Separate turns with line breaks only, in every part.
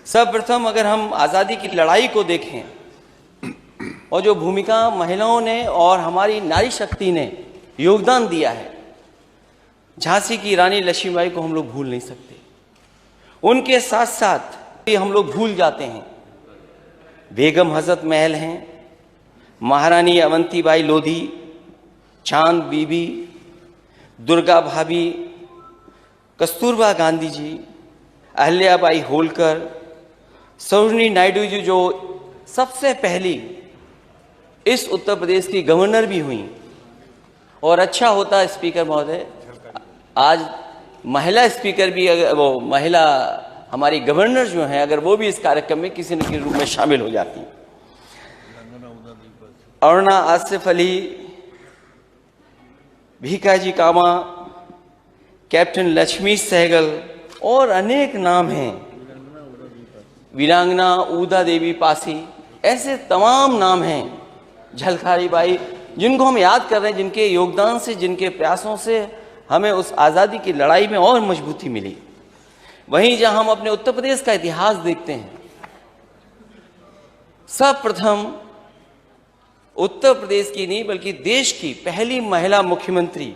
सर्वप्रथम अगर हम आज़ादी की लड़ाई को देखें और जो भूमिका महिलाओं ने और हमारी नारी शक्ति ने योगदान दिया है, झांसी की रानी लक्ष्मीबाई को हम लोग भूल नहीं सकते। उनके साथ साथ हम लोग भूल जाते हैं बेगम हजरत महल हैं, महारानी अवंतीबाई लोधी, चांद बीबी, दुर्गा भाभी, कस्तूरबा गांधी जी, अहल्याबाई होलकर, सरोजिनी नायडू जी जो सबसे पहली इस उत्तर प्रदेश की गवर्नर भी हुई। और अच्छा होता स्पीकर महोदय आज महिला स्पीकर भी, अगर वो महिला हमारी गवर्नर जो हैं अगर वो भी इस कार्यक्रम में किसी न किसी रूप में शामिल हो जाती। अरुणा आसिफ अली, भीखाजी कामा, कैप्टन लक्ष्मी सहगल और अनेक नाम हैं, वीरांगना उदा देवी पासी, ऐसे तमाम नाम हैं, झलकारी बाई, जिनको हम याद कर रहे हैं, जिनके योगदान से, जिनके प्रयासों से हमें उस आज़ादी की लड़ाई में और मजबूती मिली। वहीं जहां हम अपने उत्तर प्रदेश का इतिहास देखते हैं, सर्वप्रथम उत्तर प्रदेश की नहीं बल्कि देश की पहली महिला मुख्यमंत्री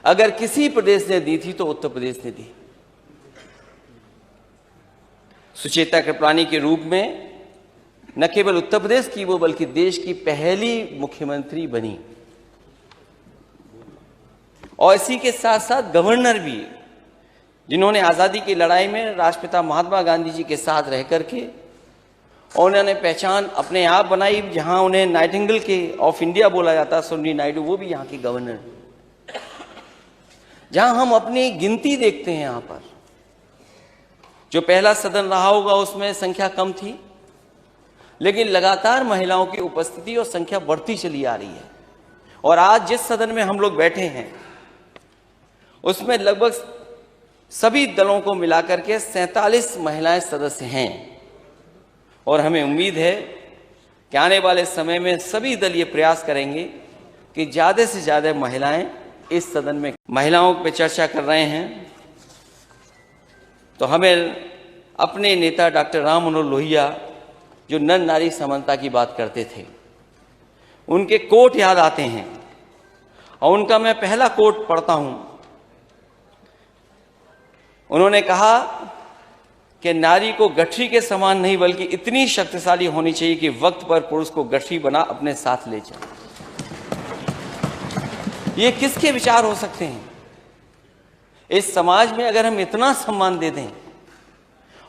अगर किसी प्रदेश ने दी थी तो उत्तर प्रदेश ने दी। सुचेता कृपलानी के रूप में न केवल उत्तर प्रदेश की वो बल्कि देश की पहली मुख्यमंत्री बनी। और इसी के साथ साथ गवर्नर भी, जिन्होंने आज़ादी की लड़ाई में राष्ट्रपिता महात्मा गांधी जी के साथ रह करके और उन्होंने पहचान अपने आप बनाई। जहां उन्हें नाइटिंगेल के ऑफ इंडिया बोला जाता, सरोजिनी नायडू, वो भी यहाँ की गवर्नर। जहां हम अपनी गिनती देखते हैं, यहाँ पर जो पहला सदन रहा होगा उसमें संख्या कम थी, लेकिन लगातार महिलाओं की उपस्थिति और संख्या बढ़ती चली आ रही है। और आज जिस सदन में हम लोग बैठे हैं उसमें लगभग सभी दलों को मिलाकर के 47 महिलाएं सदस्य हैं। और हमें उम्मीद है कि आने वाले समय में सभी दल ये प्रयास करेंगे कि ज़्यादा से ज़्यादा महिलाएं इस सदन में। महिलाओं पे चर्चा कर रहे हैं तो हमें अपने नेता डॉक्टर राम मनोहर लोहिया जो नर नारी समानता की बात करते थे, उनके कोट याद आते हैं। और उनका मैं पहला कोट पढ़ता हूं। उन्होंने कहा कि नारी को गठरी के समान नहीं बल्कि इतनी शक्तिशाली होनी चाहिए कि वक्त पर पुरुष को गठरी बना अपने साथ ले जाए। ये किसके विचार हो सकते हैं? इस समाज में अगर हम इतना सम्मान दे दें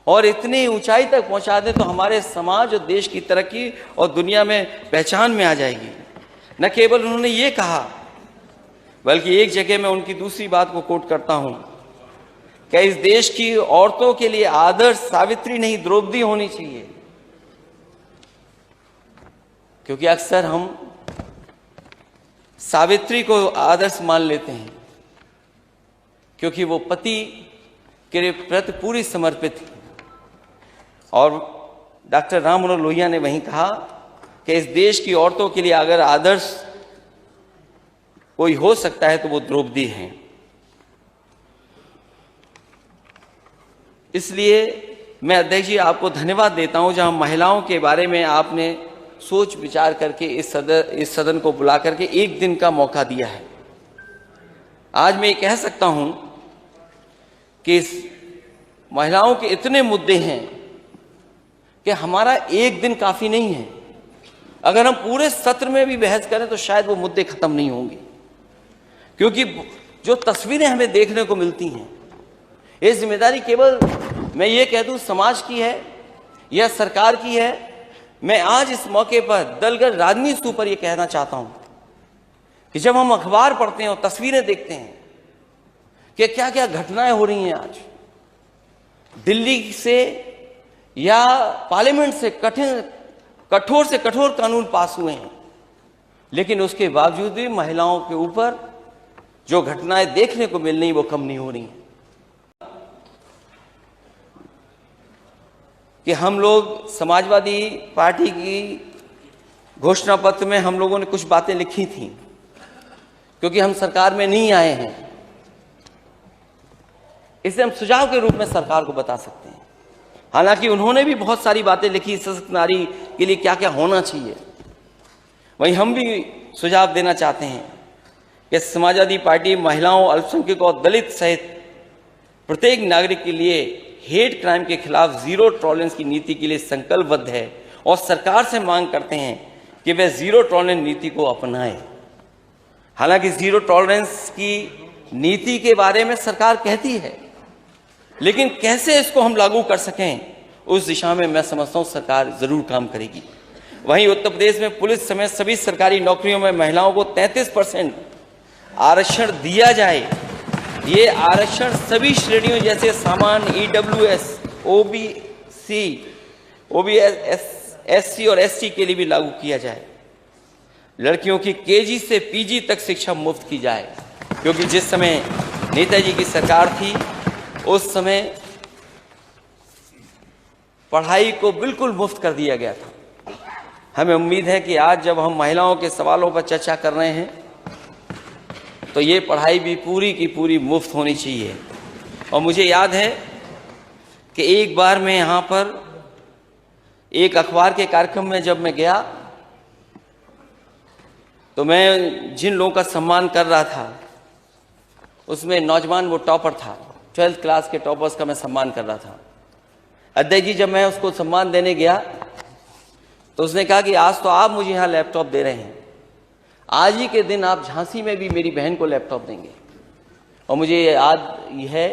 और इतनी ऊंचाई तक पहुंचा दें तो हमारे समाज और देश की तरक्की और दुनिया में पहचान में आ जाएगी। न केवल उन्होंने ये कहा बल्कि एक जगह मैं उनकी दूसरी बात को कोट करता हूं कि इस देश की औरतों के लिए आदर्श सावित्री नहीं द्रौपदी होनी चाहिए। क्योंकि अक्सर हम सावित्री को आदर्श मान लेते हैं क्योंकि वो पति के प्रति पूरी समर्पित थी। और डॉक्टर राम मनोहर लोहिया ने वहीं कहा कि इस देश की औरतों के लिए अगर आदर्श कोई हो सकता है तो वो द्रौपदी हैं। इसलिए मैं अध्यक्ष जी आपको धन्यवाद देता हूं जहां महिलाओं के बारे में आपने सोच विचार करके इस सदन को बुला करके एक दिन का मौका दिया है। आज मैं ये कह सकता हूं कि इस महिलाओं के इतने मुद्दे हैं कि हमारा एक दिन काफी नहीं है। अगर हम पूरे सत्र में भी बहस करें तो शायद वो मुद्दे खत्म नहीं होंगे। क्योंकि जो तस्वीरें हमें देखने को मिलती हैं, ये जिम्मेदारी केवल मैं ये कह दूं समाज की है या सरकार की है। मैं आज इस मौके पर दलगत राजनीति के ऊपर ये कहना चाहता हूं कि जब हम अखबार पढ़ते हैं और तस्वीरें देखते हैं कि क्या क्या घटनाएं हो रही हैं आज दिल्ली से या पार्लियामेंट से, कठोर से कठोर कानून पास हुए हैं, लेकिन उसके बावजूद भी महिलाओं के ऊपर जो घटनाएं देखने को मिल रही वो कम नहीं हो रही हैं। कि हम लोग समाजवादी पार्टी की घोषणा पत्र में हम लोगों ने कुछ बातें लिखी थी क्योंकि हम सरकार में नहीं आए हैं। इसे हम सुझाव के रूप में सरकार को बता सकते हैं हालांकि उन्होंने भी बहुत सारी बातें लिखी सशक्त नारी के लिए क्या क्या होना चाहिए। वहीं हम भी सुझाव देना चाहते हैं कि समाजवादी पार्टी महिलाओं, अल्पसंख्यकों और दलित सहित प्रत्येक नागरिक के लिए हेट क्राइम के खिलाफ जीरो टॉलरेंस की नीति के लिए संकल्पबद्ध है और सरकार से मांग करते हैं कि वे जीरो टॉलरेंस नीति को अपनाएं। हालांकि जीरो टॉलरेंस की नीति के बारे में सरकार कहती है, लेकिन कैसे इसको हम लागू कर सकें उस दिशा में मैं समझता हूं सरकार जरूर काम करेगी। वहीं उत्तर प्रदेश में पुलिस समेत सभी सरकारी नौकरियों में महिलाओं को 33% आरक्षण दिया जाए। ये आरक्षण सभी श्रेणियों जैसे सामान्य, EWS, OBC, SC और ST के लिए भी लागू किया जाए। लड़कियों की KG से PG तक शिक्षा मुफ्त की जाए, क्योंकि जिस समय नेताजी की सरकार थी उस समय पढ़ाई को बिल्कुल मुफ्त कर दिया गया था। हमें उम्मीद है कि आज जब हम महिलाओं के सवालों पर चर्चा कर रहे हैं तो ये पढ़ाई भी पूरी की पूरी मुफ्त होनी चाहिए। और मुझे याद है कि एक बार मैं यहाँ पर एक अखबार के कार्यक्रम में जब मैं गया तो मैं जिन लोगों का सम्मान कर रहा था उसमें नौजवान वो टॉपर था, 12th क्लास के टॉपर्स का मैं सम्मान कर रहा था। अध्यक्ष जी जब मैं उसको सम्मान देने गया तो उसने कहा कि आज तो आप मुझे यहाँ लैपटॉप दे रहे हैं, आज ही के दिन आप झांसी में भी मेरी बहन को लैपटॉप देंगे। और मुझे याद है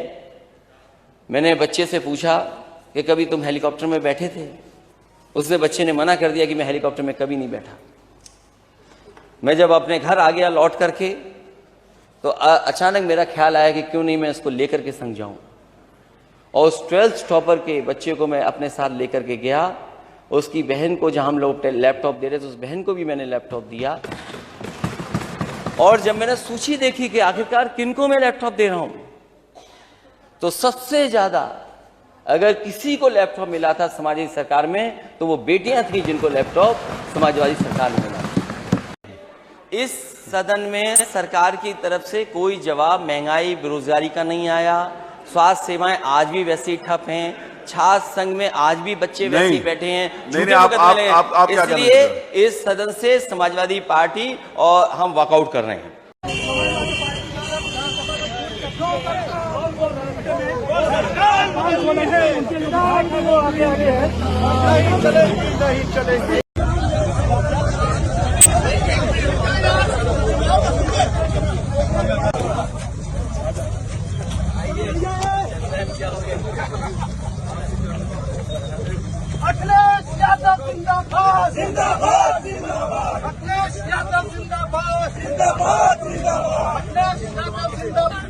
मैंने बच्चे से पूछा कि कभी तुम हेलीकॉप्टर में बैठे थे? उसने बच्चे ने मना कर दिया कि मैं हेलीकॉप्टर में कभी नहीं बैठा। मैं जब अपने घर आ गया लौट करके तो अचानक मेरा ख्याल आया कि क्यों नहीं मैं इसको लेकर के संग जाऊं, और उस 12th टॉपर के बच्चे को मैं अपने साथ लेकर के गया। उसकी बहन को जहां हम लोग लैपटॉप दे रहे थे उस बहन को भी मैंने लैपटॉप दिया। और जब मैंने सूची देखी कि आखिरकार किनको मैं लैपटॉप दे रहा हूं, तो सबसे ज्यादा अगर किसी को लैपटॉप मिला था समाजवादी सरकार में तो वो बेटियां थी जिनको लैपटॉप समाजवादी सरकार में मिला। इस सदन में सरकार की तरफ से कोई जवाब महंगाई, बेरोजगारी का नहीं आया। स्वास्थ्य सेवाएं आज भी वैसे ही ठप हैं। छात्र संघ में आज भी बच्चे वैसे ही बैठे हैं। इसलिए इस सदन से समाजवादी पार्टी और हम वॉकआउट कर रहे हैं।
अखिलेश यादव जिंदाबाद जिंदाबाद जिंदाबाद। अखिलेश यादव जिंदाबाद जिंदाबाद जिंदाबाद। अखिलेश यादव जिंदाबाद।